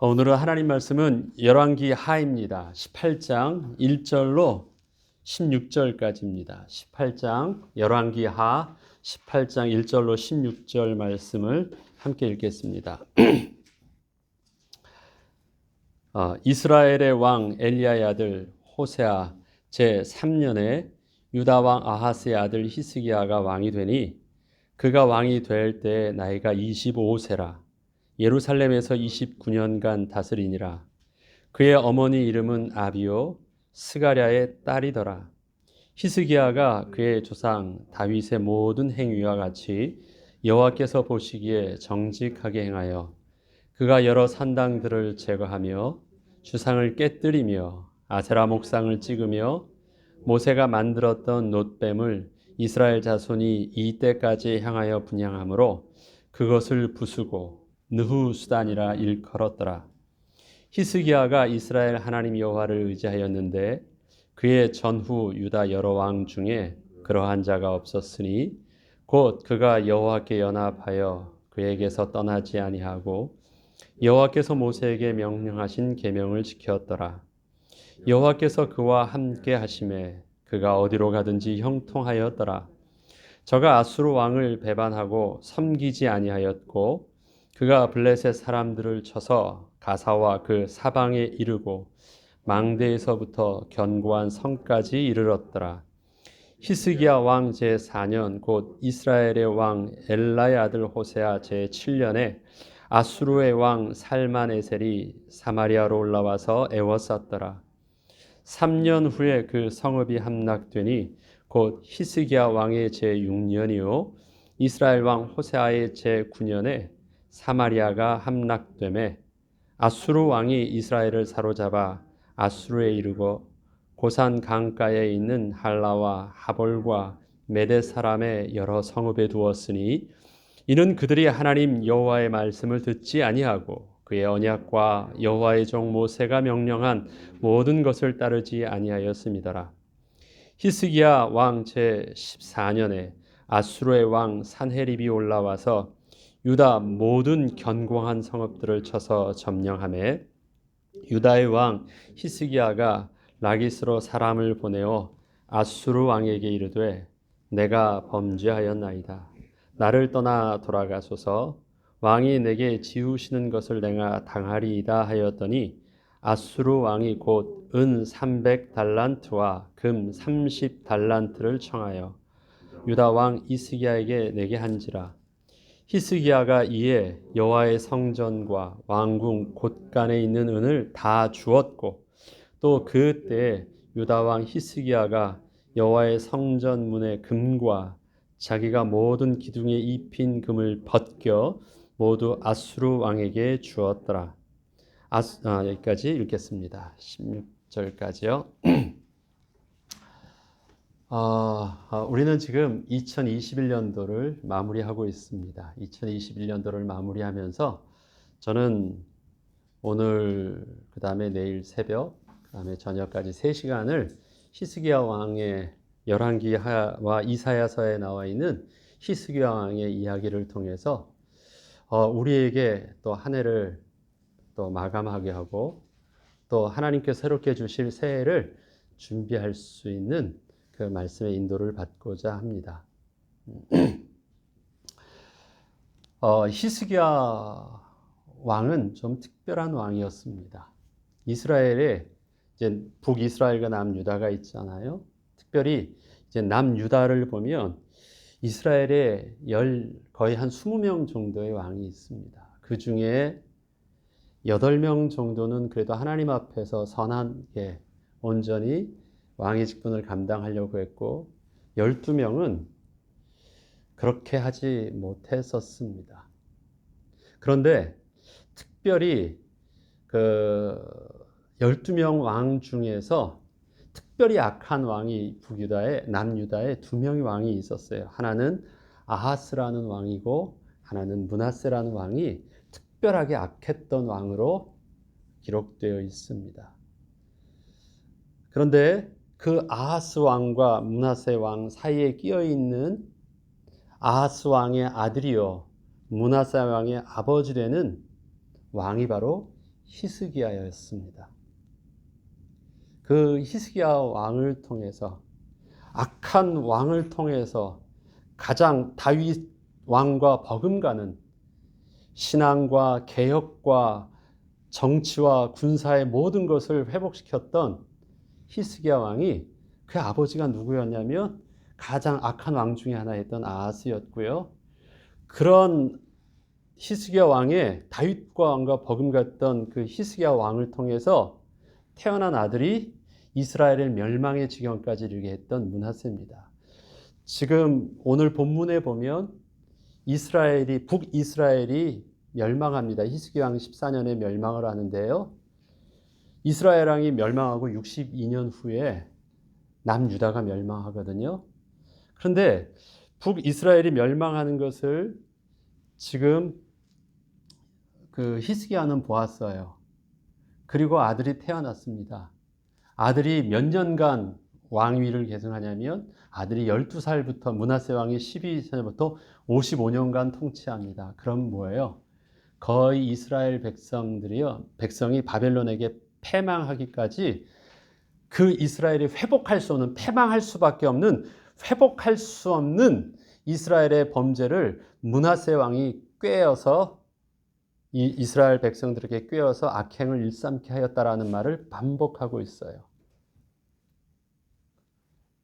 오늘은 하나님 말씀은 열왕기 하입니다. 18장 1절로 16절까지입니다. 18장 열왕기 하 18장 1절로 16절 말씀을 함께 읽겠습니다. 이스라엘의 왕 엘리야의 아들 호세아 제3년에 유다 왕 아하스의 아들 히스기야가 왕이 되니 그가 왕이 될 때 나이가 25세라. 예루살렘에서 29년간 다스리니라. 그의 어머니 이름은 아비요 스가랴의 딸이더라. 히스기야가 그의 조상 다윗의 모든 행위와 같이 여호와께서 보시기에 정직하게 행하여 그가 여러 산당들을 제거하며 주상을 깨뜨리며 아세라 목상을 찍으며 모세가 만들었던 놋뱀을 이스라엘 자손이 이때까지 향하여 분향함으로 그것을 부수고 느후수단이라 일컬었더라. 히스기야가 이스라엘 하나님 여호와를 의지하였는데 그의 전후 유다 여러 왕 중에 그러한 자가 없었으니 곧 그가 여호와께 연합하여 그에게서 떠나지 아니하고 여호와께서 모세에게 명령하신 계명을 지켰더라. 여호와께서 그와 함께 하심에 그가 어디로 가든지 형통하였더라. 저가 아수르 왕을 배반하고 섬기지 아니하였고 그가 블레셋 사람들을 쳐서 가사와 그 사방에 이르고 망대에서부터 견고한 성까지 이르렀더라. 히스기야 왕 제4년 곧 이스라엘의 왕 엘라의 아들 호세아 제7년에 아수르의 왕 살만에셀이 사마리아로 올라와서 애워쌌더라. 3년 후에 그 성읍이 함락되니 곧 히스기야 왕의 제6년이요 이스라엘 왕 호세아의 제9년에 사마리아가 함락되매 아수르 왕이 이스라엘을 사로잡아 아수르에 이르고 고산 강가에 있는 할라와 하볼과 메대 사람의 여러 성읍에 두었으니 이는 그들이 하나님 여호와의 말씀을 듣지 아니하고 그의 언약과 여호와의 종 모세가 명령한 모든 것을 따르지 아니하였음이더라. 히스기야 왕 제14년에 아수르의 왕 산헤립이 올라와서 유다 모든 견고한 성읍들을 쳐서 점령하매 유다의 왕 히스기야가 라기스로 사람을 보내어 아수르 왕에게 이르되 내가 범죄하였나이다. 나를 떠나 돌아가소서. 왕이 내게 지우시는 것을 내가 당하리이다 하였더니 아수르 왕이 곧 은 300달란트와 금 30달란트를 청하여 유다 왕 히스기야에게 내게 한지라. 히스기야가 이에 여호와의 성전과 왕궁 곳간에 있는 은을 다 주었고 또 그때에 유다 왕 히스기야가 여호와의 성전 문의 금과 자기가 모든 기둥에 입힌 금을 벗겨 모두 아수르 왕에게 주었더라. 여기까지 읽겠습니다. 16절까지요. 우리는 지금 2021년도를 마무리하고 있습니다. 2021년도를 마무리하면서 저는 오늘 그 다음에 내일 새벽 그 다음에 저녁까지 3시간을 히스기야 왕의 열왕기와 이사야서에 나와 있는 히스기야 왕의 이야기를 통해서 우리에게 또 한 해를 또 마감하게 하고 또 하나님께서 새롭게 주실 새해를 준비할 수 있는 그 말씀의 인도를 받고자 합니다. 히스기야 왕은 좀 특별한 왕이었습니다. 이스라엘에 이제 북이스라엘과 남유다가 있잖아요. 특별히 이제 남유다를 보면 이스라엘에 거의 한 20명 정도의 왕이 있습니다. 그 중에 8명 정도는 그래도 하나님 앞에서 선하게 온전히 왕의 직분을 감당하려고 했고 12명은 그렇게 하지 못했었습니다. 그런데 특별히 그 12명 왕 중에서 특별히 악한 왕이 북유다에 남유다에 2명의 왕이 있었어요. 하나는 아하스라는 왕이고 하나는 므낫세라는 왕이 특별하게 악했던 왕으로 기록되어 있습니다. 그런데 그 아하스 왕과 므낫세 왕 사이에 끼어 있는 아하스 왕의 아들이요 므낫세 왕의 아버지 되는 왕이 바로 히스기야였습니다. 그 히스기야 왕을 통해서, 악한 왕을 통해서 가장 다윗 왕과 버금가는 신앙과 개혁과 정치와 군사의 모든 것을 회복시켰던 히스기야 왕이, 그 아버지가 누구였냐면 가장 악한 왕 중에 하나였던 아하스였고요. 그런 히스기야 왕의, 다윗과 왕과 버금갔던 그 히스기야 왕을 통해서 태어난 아들이 이스라엘을 멸망의 지경까지 이르게 했던 므낫세입니다. 지금 오늘 본문에 보면 북이스라엘이 멸망합니다. 히스기야 왕 14년에 멸망을 하는데요. 이스라엘 왕이 멸망하고 62년 후에 남유다가 멸망하거든요. 그런데 북이스라엘이 멸망하는 것을 지금 그 히스기야는 보았어요. 그리고 아들이 태어났습니다. 아들이 몇 년간 왕위를 계승하냐면, 아들이 12살부터, 므낫세 왕이 12세부터 55년간 통치합니다. 그럼 뭐예요? 거의 이스라엘 백성이 바벨론에게 패망하기까지 그 이스라엘이 패망할 수밖에 없는, 회복할 수 없는 이스라엘의 범죄를 므낫세 왕이 꾀어서, 이 이스라엘 백성들에게 꾀어서 악행을 일삼게 하였다라는 말을 반복하고 있어요.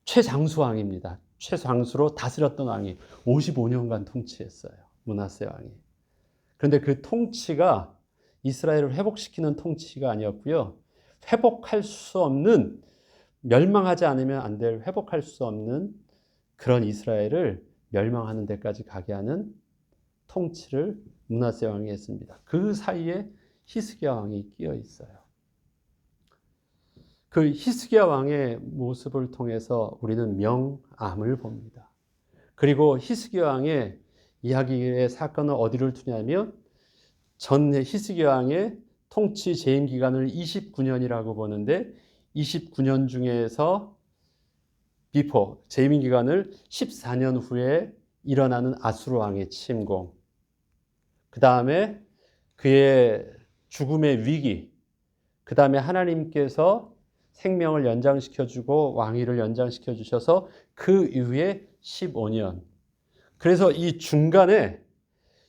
최장수왕입니다. 최장수로 다스렸던 왕이 55년간 통치했어요. 므낫세 왕이. 그런데 그 통치가 이스라엘을 회복시키는 통치가 아니었고요. 회복할 수 없는, 멸망하지 않으면 안 될, 회복할 수 없는 그런 이스라엘을 멸망하는 데까지 가게 하는 통치를 므낫세 왕이 했습니다. 그 사이에 히스기야 왕이 끼어 있어요. 그 히스기야 왕의 모습을 통해서 우리는 명암을 봅니다. 그리고 히스기야 왕의 이야기의 사건은 어디를 두냐면, 전 히스기야 왕의 통치 재임 기간을 29년이라고 보는데, 29년 중에서 재임 기간을 14년 후에 일어나는 아수르 왕의 침공, 그 다음에 그의 죽음의 위기, 그 다음에 하나님께서 생명을 연장시켜주고 왕위를 연장시켜주셔서 그 이후에 15년. 그래서 이 중간에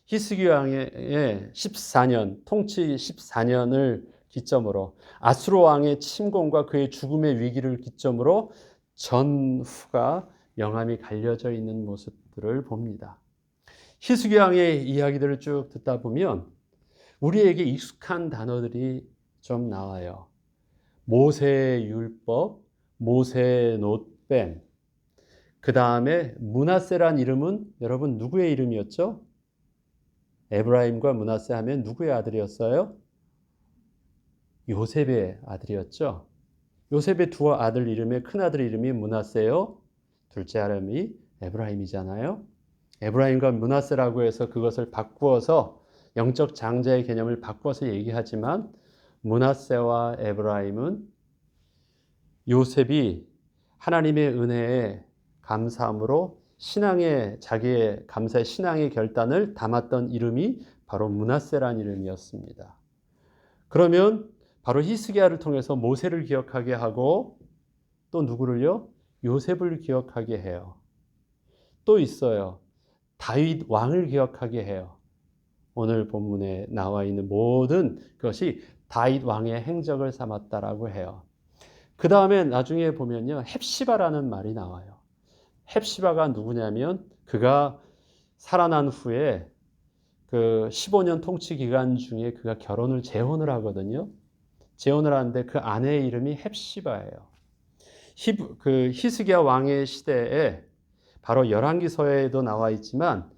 히스기야 왕의 14년, 통치 14년을 기점으로, 아수르 왕의 침공과 그의 죽음의 위기를 기점으로 전후가 명암이 갈려져 있는 모습들을 봅니다. 히스기야 왕의 이야기들을 쭉 듣다 보면 우리에게 익숙한 단어들이 좀 나와요. 모세의 율법, 모세의 노뱀, 그 다음에 므낫세란 이름은 여러분 누구의 이름이었죠? 에브라임과 므낫세 하면 누구의 아들이었어요? 요셉의 아들이었죠. 요셉의 두 아들 이름의 큰아들 이름이 므낫세요. 둘째 이름이 에브라임이잖아요. 에브라임과 므낫세라고 해서 그것을 바꾸어서 영적 장자의 개념을 바꿔서 얘기하지만, 므낫세와 에브라임은 요셉이 하나님의 은혜에 감사함으로 자기의 감사의 신앙의 결단을 담았던 이름이 바로 므낫세라는 이름이었습니다. 그러면 바로 히스기야를 통해서 모세를 기억하게 하고, 또 누구를요? 요셉을 기억하게 해요. 또 있어요. 다윗 왕을 기억하게 해요. 오늘 본문에 나와 있는 모든 것이 다윗 왕의 행적을 삼았다라고 해요. 그 다음에 나중에 보면요, 헵시바라는 말이 나와요. 헵시바가 누구냐면, 그가 살아난 후에 그 15년 통치 기간 중에 그가 재혼을 하거든요. 재혼을 하는데 그 아내의 이름이 헵시바예요. 그 히스기야 왕의 시대에, 바로 열왕기서에도 나와 있지만,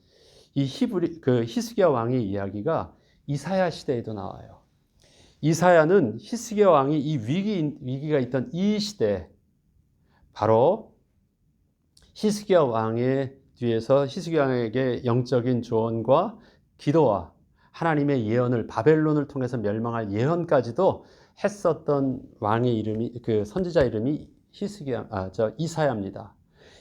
그 히스기야 왕의 이야기가 이사야 시대에도 나와요. 이사야는 히스기야 왕이 이 위기가 있던 이 시대, 바로 히스기야 왕의 뒤에서 히스기야 왕에게 영적인 조언과 기도와 하나님의 예언을, 바벨론을 통해서 멸망할 예언까지도 했었던 왕의 이름이, 그 선지자 이름이 이사야입니다.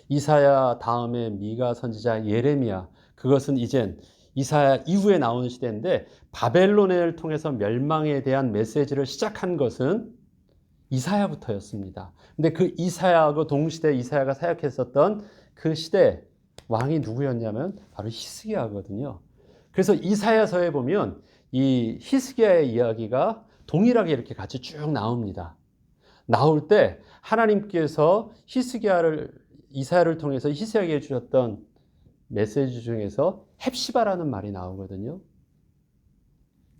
이사야 다음에 미가 선지자, 예레미야, 그것은 이젠 이사야 이후에 나오는 시대인데 바벨론을 통해서 멸망에 대한 메시지를 시작한 것은 이사야부터였습니다. 근데 그 이사야하고 동시대 이사야가 사역했었던 그 시대 왕이 누구였냐면 바로 히스기야거든요. 그래서 이사야서에 보면 이 히스기야의 이야기가 동일하게 이렇게 같이 쭉 나옵니다. 나올 때 하나님께서 이사야를 통해서 히스기야에게 주셨던 메시지 중에서 헵시바라는 말이 나오거든요.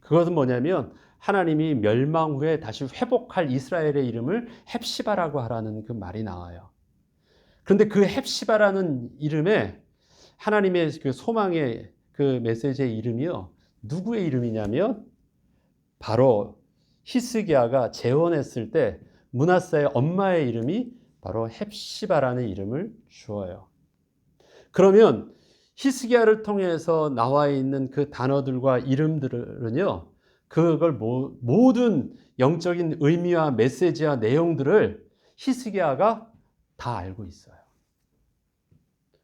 그것은 뭐냐면 하나님이 멸망 후에 다시 회복할 이스라엘의 이름을 헵시바라고 하라는 그 말이 나와요. 그런데 그 헵시바라는 이름에 하나님의 그 소망의 그 메시지의 이름이요. 누구의 이름이냐면 바로 히스기야가 재혼했을 때 므낫세의 엄마의 이름이 바로 헵시바라는 이름을 주어요. 그러면 히스기야를 통해서 나와 있는 그 단어들과 이름들은요. 그걸 모든 영적인 의미와 메시지와 내용들을 히스기야가 다 알고 있어요.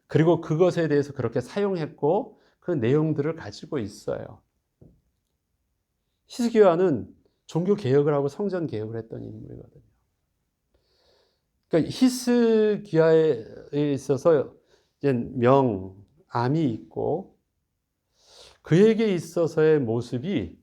그리고 그것에 대해서 그렇게 사용했고 그 내용들을 가지고 있어요. 히스기야는 종교 개혁을 하고 성전 개혁을 했던 인물이거든요. 그러니까 히스기야에 있어서 이제 암이 있고 그에게 있어서의 모습이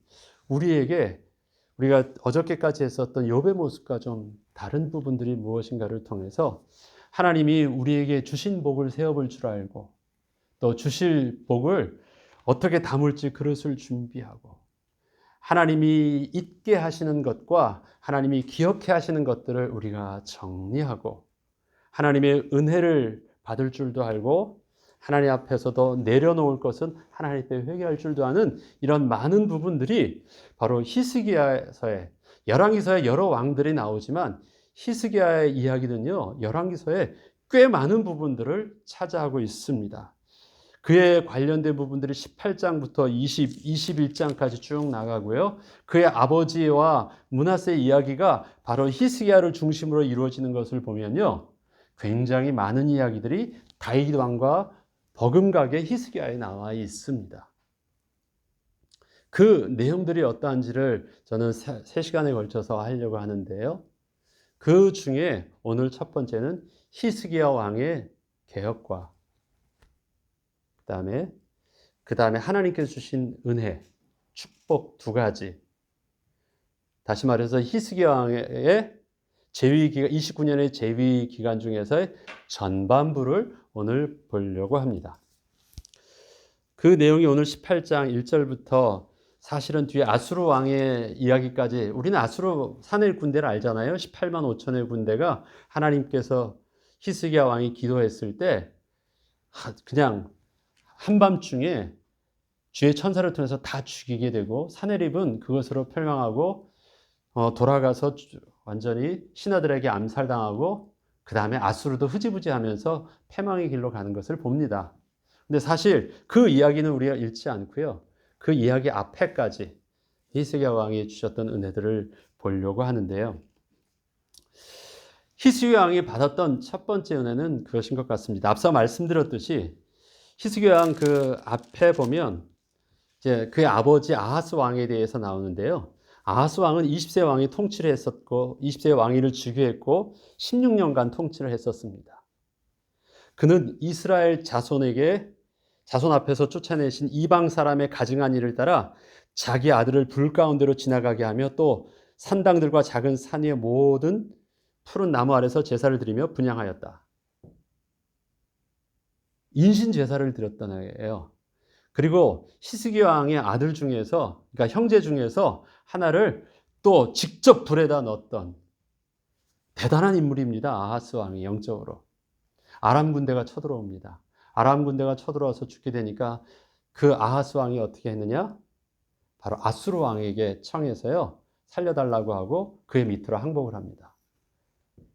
우리가 어저께까지 했었던 욥의 모습과 좀 다른 부분들이 무엇인가를 통해서 하나님이 우리에게 주신 복을 세어볼 줄 알고 또 주실 복을 어떻게 담을지 그릇을 준비하고 하나님이 잊게 하시는 것과 하나님이 기억해 하시는 것들을 우리가 정리하고 하나님의 은혜를 받을 줄도 알고 하나님 앞에서도 내려놓을 것은 하나님 앞에 회개할 줄도 아는 이런 많은 부분들이 바로 히스기야서에 열왕기서에 여러 왕들이 나오지만 히스기야의 이야기는요. 열왕기서에 꽤 많은 부분들을 차지하고 있습니다. 그에 관련된 부분들이 18장부터 21장까지 쭉 나가고요. 그의 아버지와 므낫세의 이야기가 바로 히스기야를 중심으로 이루어지는 것을 보면요. 굉장히 많은 이야기들이 다윗 왕과 버금가게 히스기야에 나와 있습니다. 그 내용들이 어떠한지를 저는 3시간에 걸쳐서 하려고 하는데요. 그 중에 오늘 첫 번째는 히스기야 왕의 개혁과 그 다음에 하나님께서 주신 은혜, 축복 두 가지. 다시 말해서 히스기야 왕의 재위 기간 29년의 재위 기간 중에서의 전반부를 오늘 보려고 합니다. 그 내용이 오늘 18장 1절부터 사실은 뒤에 아수르 왕의 이야기까지 우리는 아수르 산의 군대를 알잖아요. 18만 5천의 군대가 하나님께서 히스기야 왕이 기도했을 때 그냥 한밤중에 주의 천사를 통해서 다 죽이게 되고 사내립은 그것으로 멸망하고 돌아가서 완전히 신하들에게 암살당하고 그 다음에 아수르도 흐지부지하면서 패망의 길로 가는 것을 봅니다. 근데 사실 그 이야기는 우리가 읽지 않고요. 그 이야기 앞에까지 히스기야 왕이 주셨던 은혜들을 보려고 하는데요. 히스기야 왕이 받았던 첫 번째 은혜는 그것인 것 같습니다. 앞서 말씀드렸듯이 히스기야 왕 그 앞에 보면 이제 그의 아버지 아하스 왕에 대해서 나오는데요. 아하스 왕은 20세 왕이 통치를 했었고 20세 왕위를 주교했고 16년간 통치를 했었습니다. 그는 이스라엘 자손 앞에서 쫓아내신 이방 사람의 가증한 일을 따라 자기 아들을 불 가운데로 지나가게 하며 또 산당들과 작은 산 위의 모든 푸른 나무 아래서 제사를 드리며 분향하였다. 인신 제사를 드렸다는 거예요. 그리고 히스기야 왕의 아들 중에서, 그러니까 형제 중에서 하나를 또 직접 불에다 넣었던 대단한 인물입니다. 아하스 왕이 영적으로. 아람 군대가 쳐들어옵니다. 아람 군대가 쳐들어와서 죽게 되니까 그 아하스 왕이 어떻게 했느냐? 바로 아수르 왕에게 청해서요. 살려달라고 하고 그의 밑으로 항복을 합니다.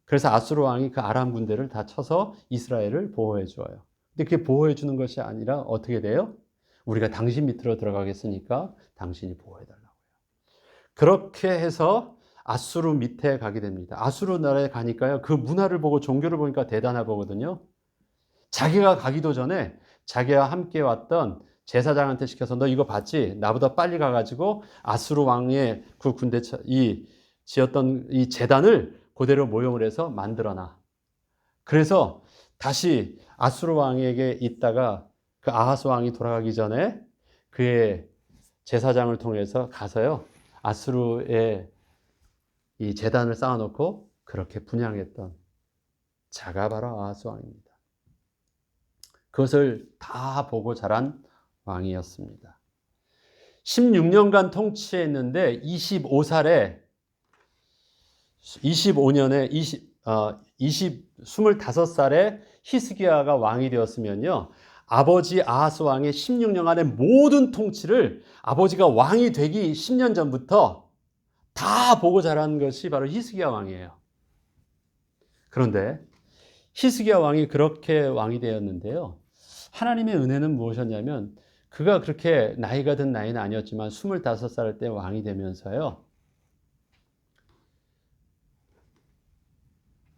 그래서 아수르 왕이 그 아람 군대를 다 쳐서 이스라엘을 보호해 주어요. 근데 그게 보호해 주는 것이 아니라 어떻게 돼요? 우리가 당신 밑으로 들어가겠으니까 당신이 보호해 달라고요. 그렇게 해서 아수르 밑에 가게 됩니다. 아수르 나라에 가니까요. 그 문화를 보고 종교를 보니까 대단해 보거든요. 자기가 가기도 전에 자기와 함께 왔던 제사장한테 시켜서 너 이거 봤지? 나보다 빨리 가가지고 아수르 왕의 그 군대 지었던 이 제단을 그대로 모형을 해서 만들어놔. 그래서 다시 아수르 왕에게 있다가 그 아하스 왕이 돌아가기 전에 그의 제사장을 통해서 가서요 아수르의 이 제단을 쌓아놓고 그렇게 분향했던 자가 바로 아하스 왕입니다. 그것을 다 보고 자란 왕이었습니다. 16년간 통치했는데 25년에 25살에 히스기야가 왕이 되었으면요. 아버지 아하스 왕의 16년간의 모든 통치를 아버지가 왕이 되기 10년 전부터 다 보고 자란 것이 바로 히스기야 왕이에요. 그런데 히스기야 왕이 그렇게 왕이 되었는데요. 하나님의 은혜는 무엇이었냐면 그가 그렇게 나이가 든 나이는 아니었지만 25살 때 왕이 되면서요.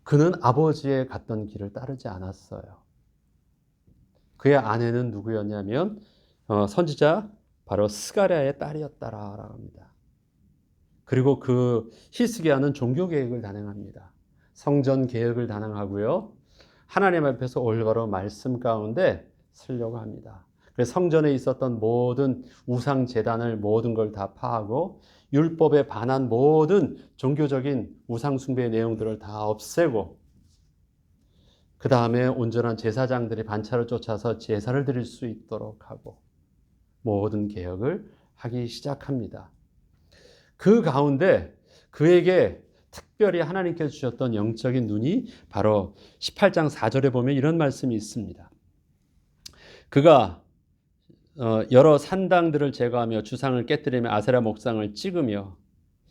그는 아버지의 갔던 길을 따르지 않았어요. 그의 아내는 누구였냐면 선지자 바로 스가랴의 딸이었다라고 합니다. 그리고 그 히스기야는 종교개혁을 단행합니다. 성전 개혁을 단행하고요. 하나님 앞에서 올바로 말씀 가운데 서려고 합니다. 그래서 성전에 있었던 모든 우상 제단을 모든 걸 다 파하고 율법에 반한 모든 종교적인 우상 숭배의 내용들을 다 없애고 그 다음에 온전한 제사장들이 반차를 쫓아서 제사를 드릴 수 있도록 하고 모든 개혁을 하기 시작합니다. 그 가운데 그에게 특별히 하나님께서 주셨던 영적인 눈이 바로 18장 4절에 보면 이런 말씀이 있습니다. 그가 여러 산당들을 제거하며 주상을 깨뜨리며 아세라 목상을 찍으며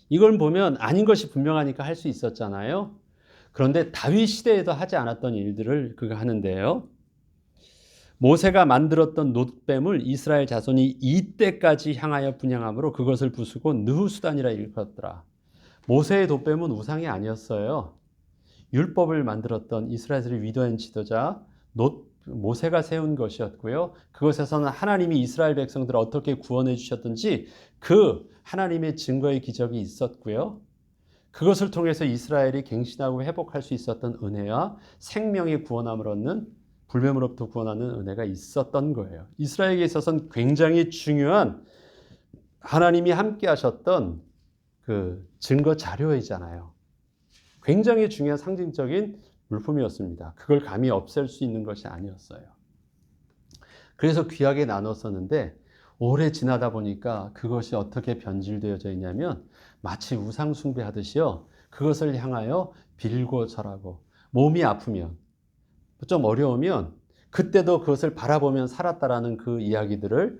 이걸 보면 아닌 것이 분명하니까 할 수 있었잖아요. 그런데 다윗 시대에도 하지 않았던 일들을 그가 하는데요. 모세가 만들었던 놋뱀을 이스라엘 자손이 이때까지 향하여 분향함으로 그것을 부수고 느후수단이라 일컫더라. 모세의 놋뱀은 우상이 아니었어요. 율법을 만들었던 이스라엘의 위대한 지도자 모세가 세운 것이었고요. 그것에서는 하나님이 이스라엘 백성들을 어떻게 구원해 주셨든지 그 하나님의 증거의 기적이 있었고요. 그것을 통해서 이스라엘이 갱신하고 회복할 수 있었던 은혜와 생명의 구원함을 얻는 불뱀으로부터 구원하는 은혜가 있었던 거예요. 이스라엘에게 있어서는 굉장히 중요한 하나님이 함께 하셨던 그 증거 자료이잖아요. 굉장히 중요한 상징적인 물품이었습니다. 그걸 감히 없앨 수 있는 것이 아니었어요. 그래서 귀하게 나눴었는데 오래 지나다 보니까 그것이 어떻게 변질되어져 있냐면 마치 우상 숭배하듯이요. 그것을 향하여 빌고 절하고 몸이 아프면 좀 어려우면 그때도 그것을 바라보면 살았다라는 그 이야기들을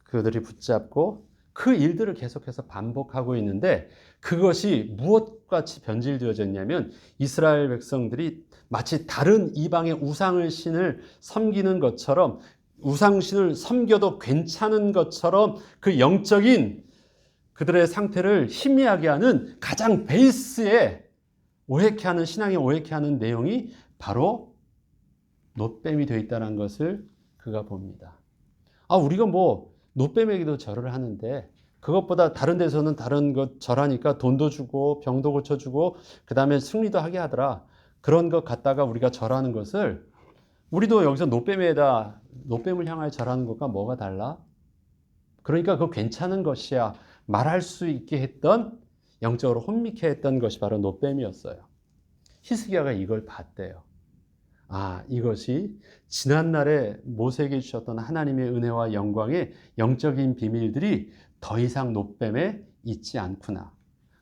그들이 붙잡고 그 일들을 계속해서 반복하고 있는데 그것이 무엇같이 변질되어져 있냐면 이스라엘 백성들이 마치 다른 이방의 우상을 신을 섬기는 것처럼 우상신을 섬겨도 괜찮은 것처럼 그 영적인 그들의 상태를 희미하게 하는 가장 베이스에 오해케 하는 신앙에 오해케 하는 내용이 바로 놋뱀이 되어 있다는 것을 그가 봅니다. 우리가 놋뱀에게도 절을 하는데 그것보다 다른 데서는 다른 것 절하니까 돈도 주고 병도 고쳐주고 그 다음에 승리도 하게 하더라. 그런 것 갖다가 우리가 절하는 것을 우리도 여기서 놋뱀을 향하여 절하는 것과 뭐가 달라? 그러니까 그거 괜찮은 것이야 말할 수 있게 했던 영적으로 혼미케 했던 것이 바로 놋뱀이었어요. 히스기야가 이걸 봤대요. 이것이 지난날에 모세에게 주셨던 하나님의 은혜와 영광의 영적인 비밀들이 더 이상 놋뱀에 있지 않구나.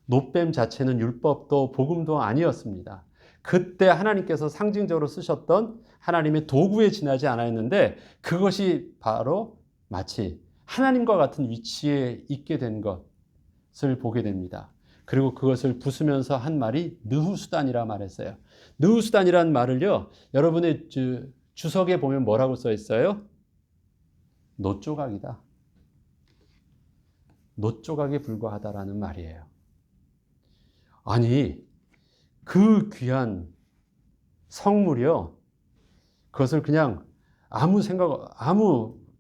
놋뱀 자체는 율법도 복음도 아니었습니다. 그때 하나님께서 상징적으로 쓰셨던 하나님의 도구에 지나지 않았는데 그것이 바로 마치 하나님과 같은 위치에 있게 된 것을 보게 됩니다. 그리고 그것을 부수면서 한 말이 느후수단이라 말했어요. 느후수단이라는 말을요, 여러분의 주석에 보면 뭐라고 써 있어요? 놋조각이다. 놋조각에 불과하다라는 말이에요. 아니, 그 귀한 성물이요, 그것을 그냥 아무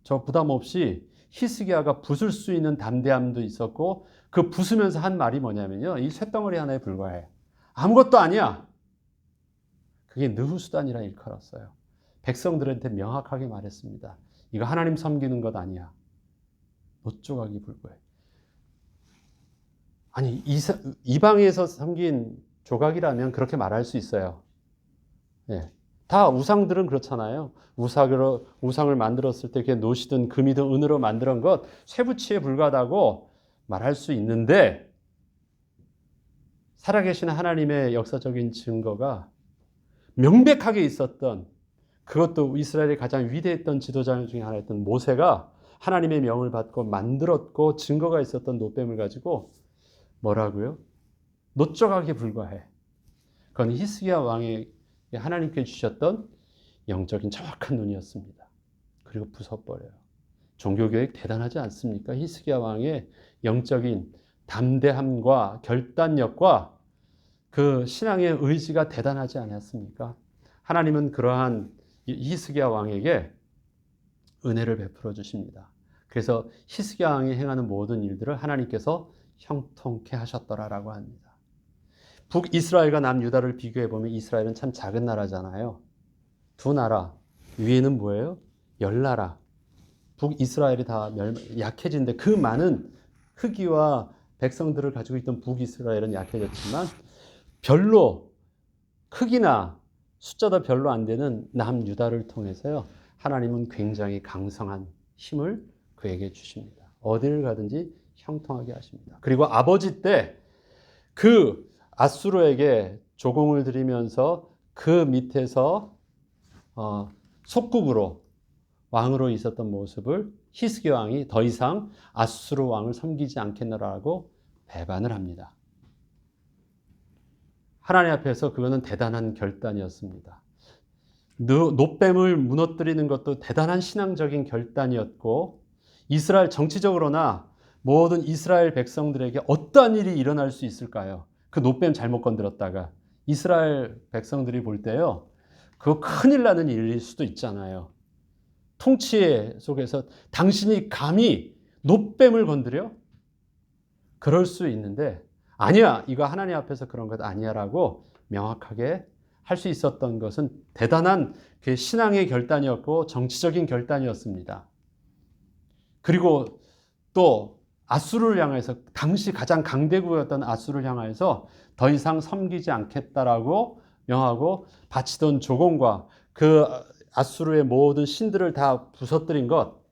저 부담 없이 히스기야가 부술 수 있는 담대함도 있었고 그 부수면서 한 말이 뭐냐면요. 이 쇳덩어리 하나에 불과해. 아무것도 아니야. 그게 느후수단이라 일컬었어요. 백성들한테 명확하게 말했습니다. 이거 하나님 섬기는 것 아니야. 노조각이 불과해. 아니 이방에서 섬긴 조각이라면 그렇게 말할 수 있어요. 예. 다 우상들은 그렇잖아요. 우상을 만들었을 때 그게 노시든 금이든 은으로 만든 것 쇠붙이에 불과하다고 말할 수 있는데 살아계신 하나님의 역사적인 증거가 명백하게 있었던 그것도 이스라엘의 가장 위대했던 지도자 중에 하나였던 모세가 하나님의 명을 받고 만들었고 증거가 있었던 노뱀을 가지고 뭐라고요? 노조각에 불과해. 그건 히스기야 왕이 하나님께 주셨던 영적인 정확한 눈이었습니다. 그리고 부숴버려요. 종교교육 대단하지 않습니까? 히스기야 왕의 영적인 담대함과 결단력과 그 신앙의 의지가 대단하지 않았습니까? 하나님은 그러한 히스기야 왕에게 은혜를 베풀어 주십니다. 그래서 히스기야 왕이 행하는 모든 일들을 하나님께서 형통케 하셨더라라고 합니다. 북이스라엘과 남유다를 비교해 보면 이스라엘은 참 작은 나라잖아요. 두 나라 위에는 뭐예요? 10나라. 북이스라엘이 다 약해진데 그 많은 크기와 백성들을 가지고 있던 북이스라엘은 약해졌지만 별로 크기나 숫자도 별로 안 되는 남유다를 통해서요. 하나님은 굉장히 강성한 힘을 그에게 주십니다. 어디를 가든지 형통하게 하십니다. 그리고 아버지 때 그 아수르에게 조공을 들이면서 그 밑에서 속국으로 왕으로 있었던 모습을 히스기야 왕이 더 이상 아수르 왕을 섬기지 않겠노라고 배반을 합니다. 하나님 앞에서 그거는 대단한 결단이었습니다. 노뱀을 무너뜨리는 것도 대단한 신앙적인 결단이었고 이스라엘 정치적으로나 모든 이스라엘 백성들에게 어떠한 일이 일어날 수 있을까요? 그 노뱀 잘못 건드렸다가 이스라엘 백성들이 볼 때요. 그거 큰일 나는 일일 수도 있잖아요. 통치 속에서 당신이 감히 노뱀을 건드려? 그럴 수 있는데 아니야. 이거 하나님 앞에서 그런 것 아니야 라고 명확하게 할 수 있었던 것은 대단한 그 신앙의 결단이었고 정치적인 결단이었습니다. 그리고 또 아수르를 향해서 당시 가장 강대국이었던 아수르를 향해서 더 이상 섬기지 않겠다라고 명하고 바치던 조공과 그 아수르의 모든 신들을 다 부서뜨린 것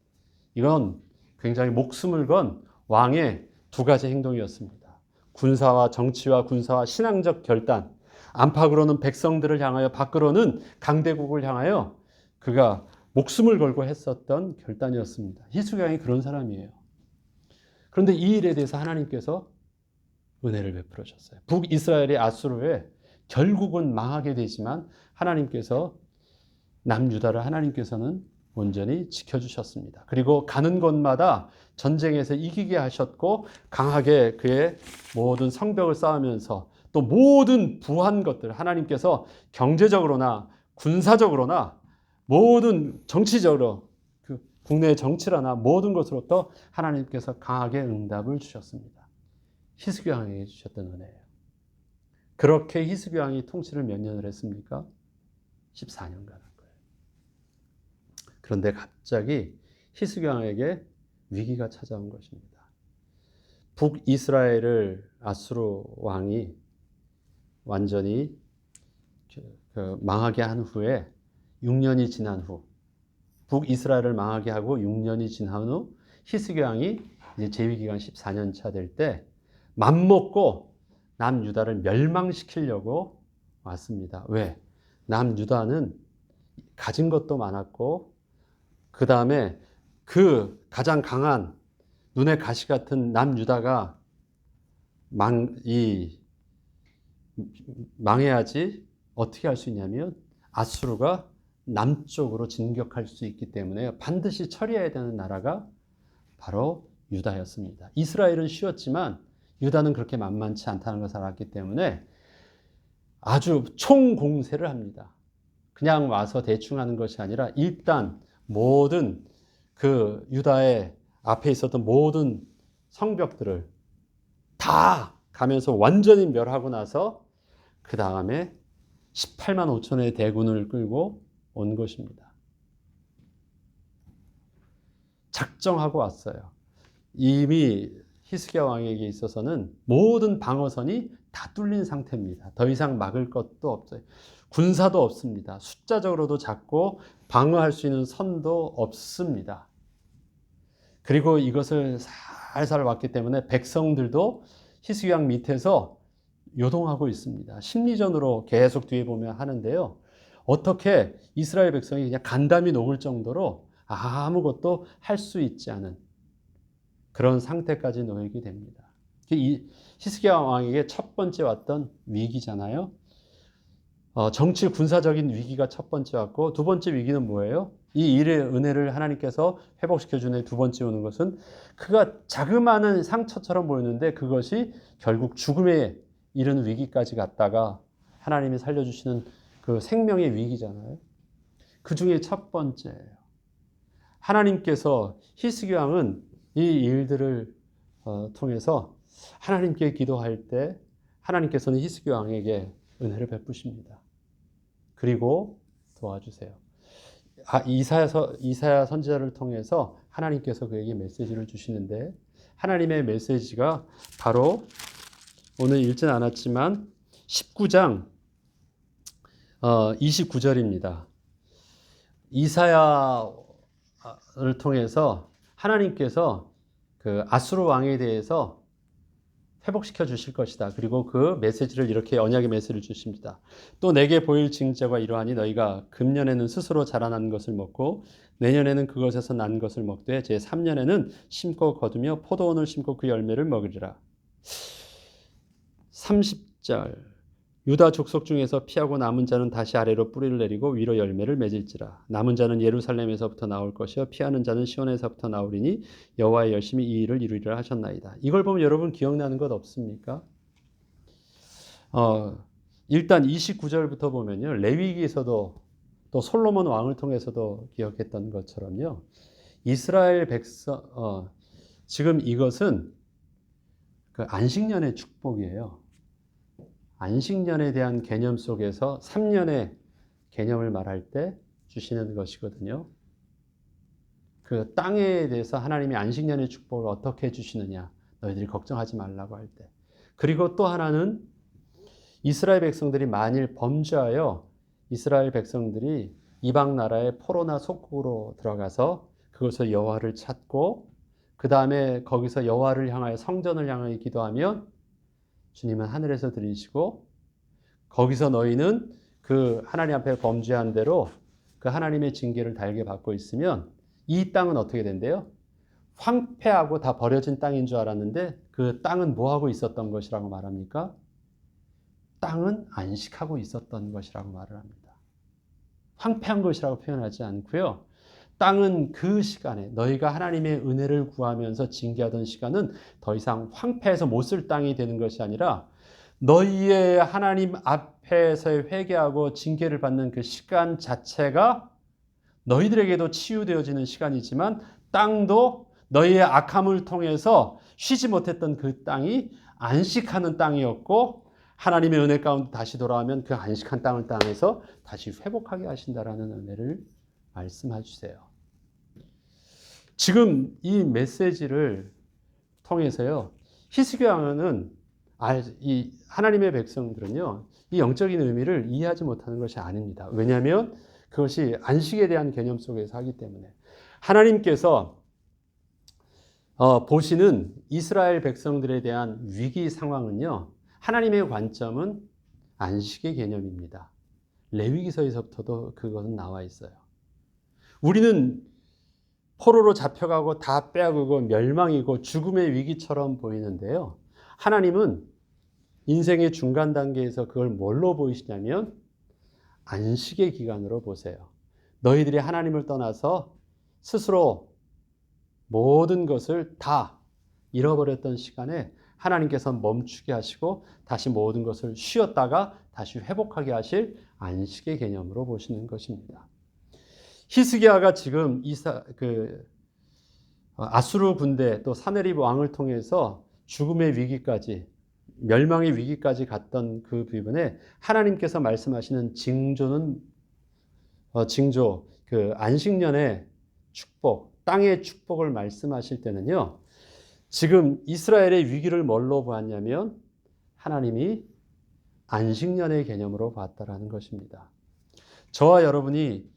이건 굉장히 목숨을 건 왕의 두 가지 행동이었습니다. 군사와 정치와 군사와 신앙적 결단 안팎으로는 백성들을 향하여 밖으로는 강대국을 향하여 그가 목숨을 걸고 했었던 결단이었습니다. 히스기야 왕이 그런 사람이에요. 그런데 이 일에 대해서 하나님께서 은혜를 베풀어 줬어요. 북이스라엘이 아수르에 결국은 망하게 되지만 하나님께서 남유다를 하나님께서는 온전히 지켜주셨습니다. 그리고 가는 곳마다 전쟁에서 이기게 하셨고 강하게 그의 모든 성벽을 쌓으면서 또 모든 부한 것들 하나님께서 경제적으로나 군사적으로나 모든 정치적으로 국내 정치라나 모든 것으로부터 하나님께서 강하게 응답을 주셨습니다. 히스기야 왕에게 주셨던 은혜예요. 그렇게 히스기야 왕이 통치를 몇 년을 했습니까? 14년간 한 거예요. 그런데 갑자기 히스기야 왕에게 위기가 찾아온 것입니다. 북이스라엘을 아수르 왕이 완전히 망하게 한 후에 6년이 지난 후 북이스라엘을 망하게 하고 6년이 지난 후 히스기야 왕이 이제 재위기간 14년 차 될 때 맘먹고 남유다를 멸망시키려고 왔습니다. 왜? 남유다는 가진 것도 많았고 그 다음에 그 가장 강한 눈에 가시 같은 남유다가 망해야지 어떻게 할 수 있냐면 아수르가 남쪽으로 진격할 수 있기 때문에 반드시 처리해야 되는 나라가 바로 유다였습니다. 이스라엘은 쉬웠지만 유다는 그렇게 만만치 않다는 것을 알았기 때문에 아주 총공세를 합니다. 그냥 와서 대충 하는 것이 아니라 일단 모든 그 유다의 앞에 있었던 모든 성벽들을 다 가면서 완전히 멸하고 나서 그 다음에 18만 5천의 대군을 끌고 온 것입니다. 작정하고 왔어요. 이미 히스기야 왕에게 있어서는 모든 방어선이 다 뚫린 상태입니다. 더 이상 막을 것도 없어요. 군사도 없습니다. 숫자적으로도 작고 방어할 수 있는 선도 없습니다. 그리고 이것을 살살 왔기 때문에 백성들도 히스기야 왕 밑에서 요동하고 있습니다. 심리전으로 계속 뒤에 보면 하는데요. 어떻게 이스라엘 백성이 그냥 간담이 녹을 정도로 아무것도 할 수 있지 않은 그런 상태까지 놓이게 됩니다. 이 히스기야 왕에게 첫 번째 왔던 위기잖아요. 정치 군사적인 위기가 첫 번째 왔고 두 번째 위기는 뭐예요? 이 일의 은혜를 하나님께서 회복시켜 주는 두 번째 오는 것은 그가 자그마한 상처처럼 보였는데 그것이 결국 죽음에 이르는 위기까지 갔다가 하나님이 살려주시는 그 생명의 위기잖아요. 그 중에 첫 번째예요. 하나님께서 히스기야 왕은 이 일들을 통해서 하나님께 기도할 때 하나님께서는 히스기야 왕에게 은혜를 베푸십니다. 그리고 도와주세요. 이사야 선지자를 통해서 하나님께서 그에게 메시지를 주시는데 하나님의 메시지가 바로 오늘 읽지는 않았지만 19장 29절입니다. 이사야를 통해서 하나님께서 그 아수르 왕에 대해서 회복시켜 주실 것이다. 그리고 그 메시지를 이렇게 언약의 메시지를 주십니다. 또 내게 보일 징조가 이러하니 너희가 금년에는 스스로 자라난 것을 먹고 내년에는 그것에서 난 것을 먹되 제3년에는 심고 거두며 포도원을 심고 그 열매를 먹으리라. 30절 유다 족속 중에서 피하고 남은 자는 다시 아래로 뿌리를 내리고 위로 열매를 맺을지라. 남은 자는 예루살렘에서부터 나올 것이요 피하는 자는 시온에서부터 나오리니 여호와의 열심히 이 일을 이루리라 하셨나이다. 이걸 보면 여러분 기억나는 것 없습니까? 일단 29절부터 보면요. 레위기에서도 또 솔로몬 왕을 통해서도 기억했던 것처럼요. 이스라엘 백성 지금 이것은 그 안식년의 축복이에요. 안식년에 대한 개념 속에서 3년의 개념을 말할 때 주시는 것이거든요. 그 땅에 대해서 하나님이 안식년의 축복을 어떻게 주시느냐. 너희들이 걱정하지 말라고 할 때. 그리고 또 하나는 이스라엘 백성들이 만일 범죄하여 이스라엘 백성들이 이방 나라의 포로나 속국으로 들어가서 그것을 여호와를 찾고 그 다음에 거기서 여호와를 향하여 성전을 향하여 기도하면 주님은 하늘에서 들으시고 거기서 너희는 그 하나님 앞에 범죄한 대로 그 하나님의 징계를 달게 받고 있으면 이 땅은 어떻게 된대요? 황폐하고 다 버려진 땅인 줄 알았는데 그 땅은 뭐하고 있었던 것이라고 말합니까? 땅은 안식하고 있었던 것이라고 말을 합니다. 황폐한 것이라고 표현하지 않고요. 땅은 그 시간에 너희가 하나님의 은혜를 구하면서 징계하던 시간은 더 이상 황폐해서 못 쓸 땅이 되는 것이 아니라 너희의 하나님 앞에서 회개하고 징계를 받는 그 시간 자체가 너희들에게도 치유되어지는 시간이지만 땅도 너희의 악함을 통해서 쉬지 못했던 그 땅이 안식하는 땅이었고 하나님의 은혜 가운데 다시 돌아오면 그 안식한 땅을 땅에서 다시 회복하게 하신다라는 은혜를 말씀해 주세요. 지금 이 메시지를 통해서요. 히스기야 왕은 이 하나님의 백성들은요. 이 영적인 의미를 이해하지 못하는 것이 아닙니다. 왜냐하면 그것이 안식에 대한 개념 속에서 하기 때문에 하나님께서 보시는 이스라엘 백성들에 대한 위기 상황은요. 하나님의 관점은 안식의 개념입니다. 레위기서에서부터도 그것은 나와 있어요. 우리는 포로로 잡혀가고 다 빼앗기고 멸망이고 죽음의 위기처럼 보이는데요. 하나님은 인생의 중간 단계에서 그걸 뭘로 보이시냐면 안식의 기간으로 보세요. 너희들이 하나님을 떠나서 스스로 모든 것을 다 잃어버렸던 시간에 하나님께서 멈추게 하시고 다시 모든 것을 쉬었다가 다시 회복하게 하실 안식의 개념으로 보시는 것입니다. 히스기야가 지금 아수르 군대 또 사네립 왕을 통해서 죽음의 위기까지 멸망의 위기까지 갔던 그 부분에 하나님께서 말씀하시는 징조 그 안식년의 축복, 땅의 축복을 말씀하실 때는요. 지금 이스라엘의 위기를 뭘로 보았냐면 하나님이 안식년의 개념으로 봤다라는 것입니다. 저와 여러분이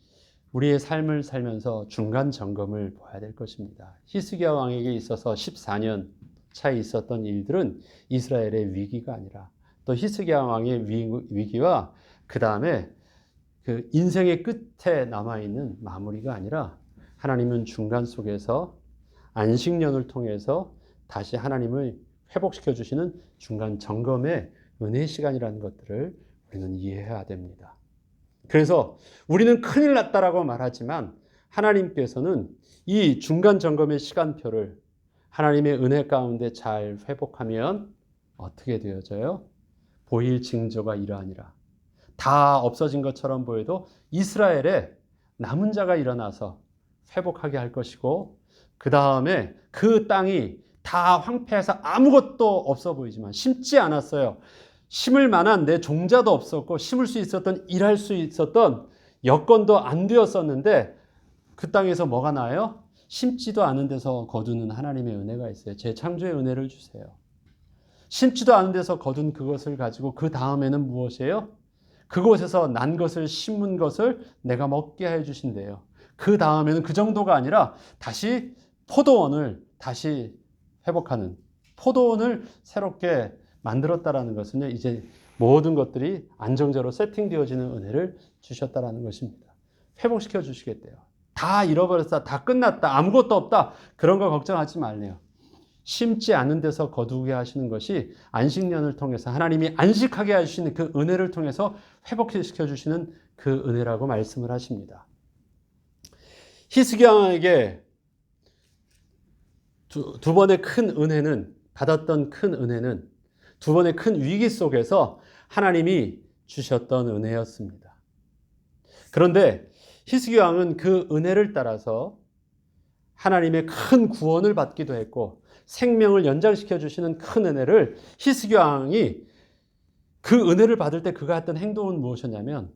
우리의 삶을 살면서 중간 점검을 봐야 될 것입니다. 히스기야 왕에게 있어서 14년 차에 있었던 일들은 이스라엘의 위기가 아니라 또 히스기야 왕의 위기와 그 다음에 그 인생의 끝에 남아있는 마무리가 아니라 하나님은 중간 속에서 안식년을 통해서 다시 하나님을 회복시켜 주시는 중간 점검의 은혜의 시간이라는 것들을 우리는 이해해야 됩니다. 그래서 우리는 큰일 났다라고 말하지만 하나님께서는 이 중간 점검의 시간표를 하나님의 은혜 가운데 잘 회복하면 어떻게 되어져요? 보일 징조가 이러하니라. 다 없어진 것처럼 보여도 이스라엘에 남은 자가 일어나서 회복하게 할 것이고 그 다음에 그 땅이 다 황폐해서 아무것도 없어 보이지만 심지 않았어요. 심을 만한 내 종자도 없었고 심을 수 있었던 일할 수 있었던 여건도 안 되었었는데 그 땅에서 뭐가 나요? 심지도 않은 데서 거두는 하나님의 은혜가 있어요. 제 창조의 은혜를 주세요. 심지도 않은 데서 거둔 그것을 가지고 그 다음에는 무엇이에요? 그곳에서 난 것을 심은 것을 내가 먹게 해 주신대요. 그 다음에는 그 정도가 아니라 다시 포도원을 다시 회복하는 포도원을 새롭게 만들었다라는 것은요. 이제 모든 것들이 안정적으로 세팅되어지는 은혜를 주셨다라는 것입니다. 회복시켜 주시겠대요. 다 잃어버렸다. 다 끝났다. 아무것도 없다. 그런 거 걱정하지 말래요. 심지 않은 데서 거두게 하시는 것이 안식년을 통해서 하나님이 안식하게 하시는 그 은혜를 통해서 회복시켜 주시는 그 은혜라고 말씀을 하십니다. 히스기야 왕에게 두 번의 큰 은혜는 받았던 큰 은혜는 두 번의 큰 위기 속에서 하나님이 주셨던 은혜였습니다. 그런데 히스기야 왕은 그 은혜를 따라서 하나님의 큰 구원을 받기도 했고 생명을 연장시켜 주시는 큰 은혜를 히스기야 왕이 그 은혜를 받을 때 그가 했던 행동은 무엇이었냐면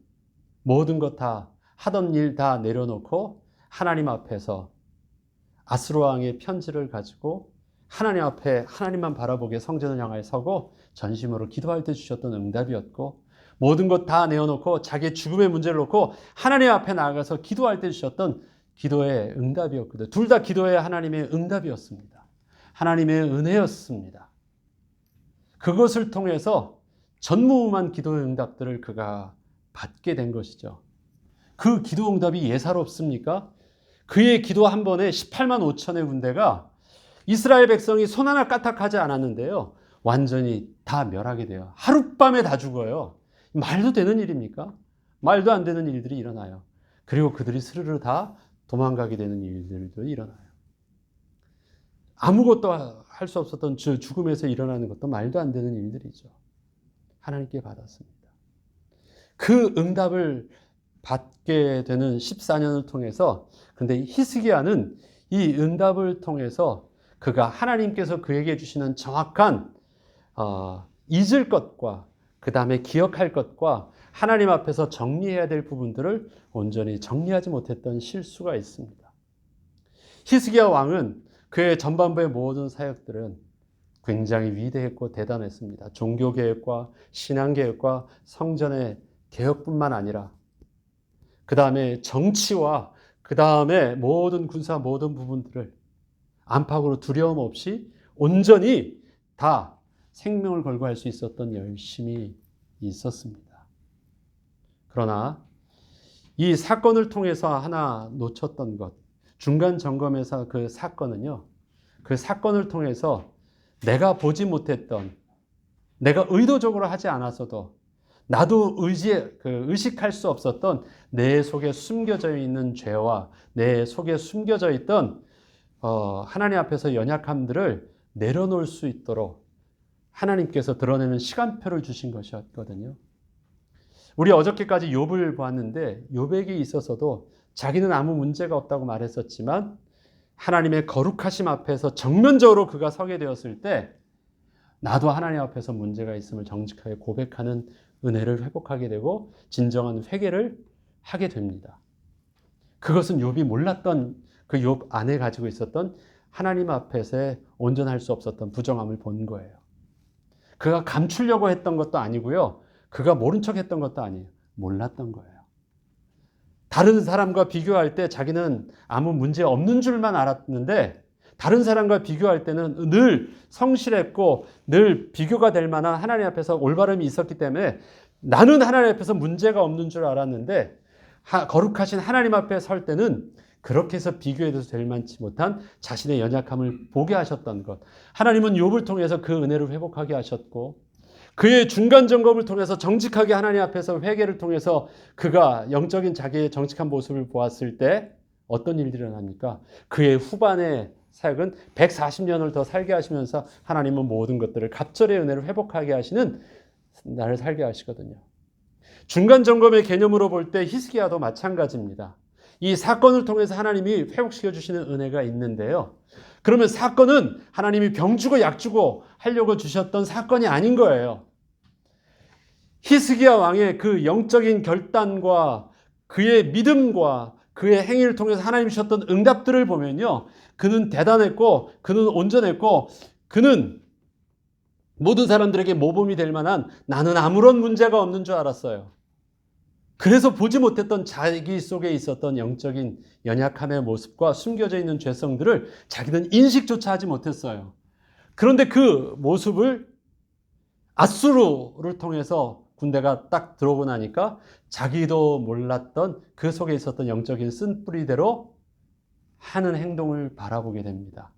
모든 것 다 하던 일 다 내려놓고 하나님 앞에서 아수르 왕의 편지를 가지고 하나님 앞에 하나님만 바라보게 성전을 향하여 서고 전심으로 기도할 때 주셨던 응답이었고 모든 것 다 내어놓고 자기의 죽음의 문제를 놓고 하나님 앞에 나아가서 기도할 때 주셨던 기도의 응답이었거든요. 둘 다 기도의 하나님의 응답이었습니다. 하나님의 은혜였습니다. 그것을 통해서 전무후무한 기도의 응답들을 그가 받게 된 것이죠. 그 기도 응답이 예사롭습니까? 그의 기도 한 번에 18만 5천의 군대가 이스라엘 백성이 손 하나 까딱하지 않았는데요. 완전히 다 멸하게 돼요. 하룻밤에 다 죽어요. 말도 되는 일입니까? 말도 안 되는 일들이 일어나요. 그리고 그들이 스르르 다 도망가게 되는 일들도 일어나요. 아무것도 할 수 없었던 죽음에서 일어나는 것도 말도 안 되는 일들이죠. 하나님께 받았습니다. 그 응답을 받게 되는 14년을 통해서 근데 히스기야는 이 응답을 통해서 그가 하나님께서 그에게 주시는 정확한 잊을 것과 그 다음에 기억할 것과 하나님 앞에서 정리해야 될 부분들을 온전히 정리하지 못했던 실수가 있습니다. 히스기야 왕은 그의 전반부의 모든 사역들은 굉장히 위대했고 대단했습니다. 종교개혁과 신앙개혁과 성전의 개혁뿐만 아니라 그 다음에 정치와 그 다음에 모든 군사 모든 부분들을 안팎으로 두려움 없이 온전히 다 생명을 걸고 할 수 있었던 열심이 있었습니다. 그러나 이 사건을 통해서 하나 놓쳤던 것, 중간 점검에서 그 사건은요, 그 사건을 통해서 내가 보지 못했던, 내가 의도적으로 하지 않았어도 나도 의식할 수 없었던 내 속에 숨겨져 있는 죄와 내 속에 숨겨져 있던 하나님 앞에서 연약함들을 내려놓을 수 있도록 하나님께서 드러내는 시간표를 주신 것이었거든요. 우리 어저께까지 욥을 보았는데 욥에게 있어서도 자기는 아무 문제가 없다고 말했었지만 하나님의 거룩하심 앞에서 정면적으로 그가 서게 되었을 때 나도 하나님 앞에서 문제가 있음을 정직하게 고백하는 은혜를 회복하게 되고 진정한 회개를 하게 됩니다. 그것은 욥이 몰랐던 그 욥 안에 가지고 있었던 하나님 앞에서의 온전할 수 없었던 부정함을 본 거예요. 그가 감추려고 했던 것도 아니고요. 그가 모른 척 했던 것도 아니에요. 몰랐던 거예요. 다른 사람과 비교할 때 자기는 아무 문제 없는 줄만 알았는데 다른 사람과 비교할 때는 늘 성실했고 늘 비교가 될 만한 하나님 앞에서 올바름이 있었기 때문에 나는 하나님 앞에서 문제가 없는 줄 알았는데 거룩하신 하나님 앞에 설 때는 그렇게 해서 비교해도 될 만치 못한 자신의 연약함을 보게 하셨던 것. 하나님은 욥을 통해서 그 은혜를 회복하게 하셨고 그의 중간 점검을 통해서 정직하게 하나님 앞에서 회개를 통해서 그가 영적인 자기의 정직한 모습을 보았을 때 어떤 일들이 일어납니까? 그의 후반의 사역은 140년을 더 살게 하시면서 하나님은 모든 것들을 갑절의 은혜를 회복하게 하시는 나를 살게 하시거든요. 중간 점검의 개념으로 볼 때 히스기야도 마찬가지입니다. 이 사건을 통해서 하나님이 회복시켜 주시는 은혜가 있는데요. 그러면 사건은 하나님이 병 주고 약 주고 하려고 주셨던 사건이 아닌 거예요. 히스기야 왕의 그 영적인 결단과 그의 믿음과 그의 행위를 통해서 하나님이 주셨던 응답들을 보면요. 그는 대단했고 그는 온전했고 그는 모든 사람들에게 모범이 될 만한 나는 아무런 문제가 없는 줄 알았어요. 그래서 보지 못했던 자기 속에 있었던 영적인 연약함의 모습과 숨겨져 있는 죄성들을 자기는 인식조차 하지 못했어요. 그런데 그 모습을 아수르를 통해서 군대가 딱 들어오고 나니까 자기도 몰랐던 그 속에 있었던 영적인 쓴뿌리대로 하는 행동을 바라보게 됩니다.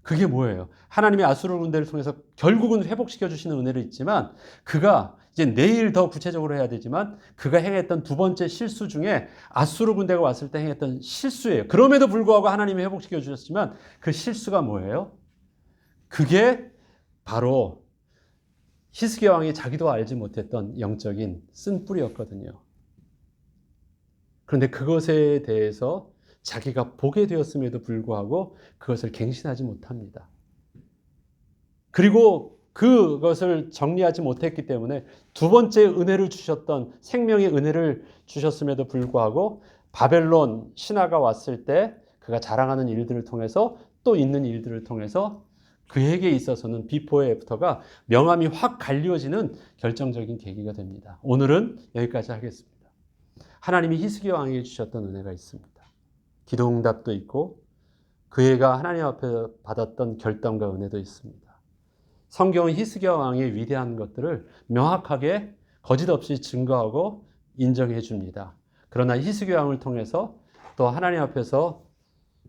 그게 뭐예요? 하나님의 아수르 군대를 통해서 결국은 회복시켜 주시는 은혜를 있지만 그가 이제 내일 더 구체적으로 해야 되지만 그가 행했던 두 번째 실수 중에 아수르 군대가 왔을 때 행했던 실수예요. 그럼에도 불구하고 하나님이 회복시켜 주셨지만 그 실수가 뭐예요? 그게 바로 히스기야 왕이 자기도 알지 못했던 영적인 쓴뿌리였거든요. 그런데 그것에 대해서 자기가 보게 되었음에도 불구하고 그것을 갱신하지 못합니다. 그리고 그것을 정리하지 못했기 때문에 두 번째 은혜를 주셨던 생명의 은혜를 주셨음에도 불구하고 바벨론 신하가 왔을 때 그가 자랑하는 일들을 통해서 또 있는 일들을 통해서 그에게 있어서는 비포 애프터가 명암이 확 갈려지는 결정적인 계기가 됩니다. 오늘은 여기까지 하겠습니다. 하나님이 히스기야 왕에게 주셨던 은혜가 있습니다. 기도응답도 있고 그애가 하나님 앞에 받았던 결단과 은혜도 있습니다. 성경은 히스기야 왕의 위대한 것들을 명확하게 거짓 없이 증거하고 인정해 줍니다. 그러나 히스기야 왕을 통해서 또 하나님 앞에서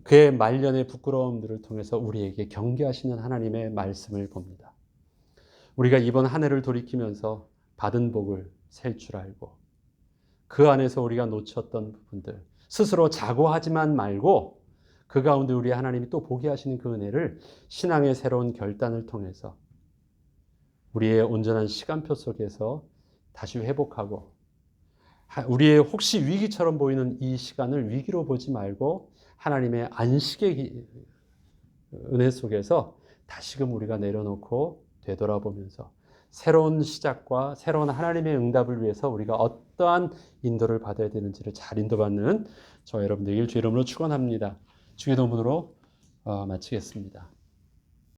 그의 말년의 부끄러움들을 통해서 우리에게 경계하시는 하나님의 말씀을 봅니다. 우리가 이번 한 해를 돌이키면서 받은 복을 셀 줄 알고 그 안에서 우리가 놓쳤던 부분들 스스로 자고하지만 말고 그 가운데 우리 하나님이 또 보게 하시는 그 은혜를 신앙의 새로운 결단을 통해서 우리의 온전한 시간표 속에서 다시 회복하고 우리의 혹시 위기처럼 보이는 이 시간을 위기로 보지 말고 하나님의 안식의 은혜 속에서 다시금 우리가 내려놓고 되돌아보면서 새로운 시작과 새로운 하나님의 응답을 위해서 우리가 어떠한 인도를 받아야 되는지를 잘 인도받는 저 여러분들 주 이름으로 축원합니다. 주의 도문으로 마치겠습니다.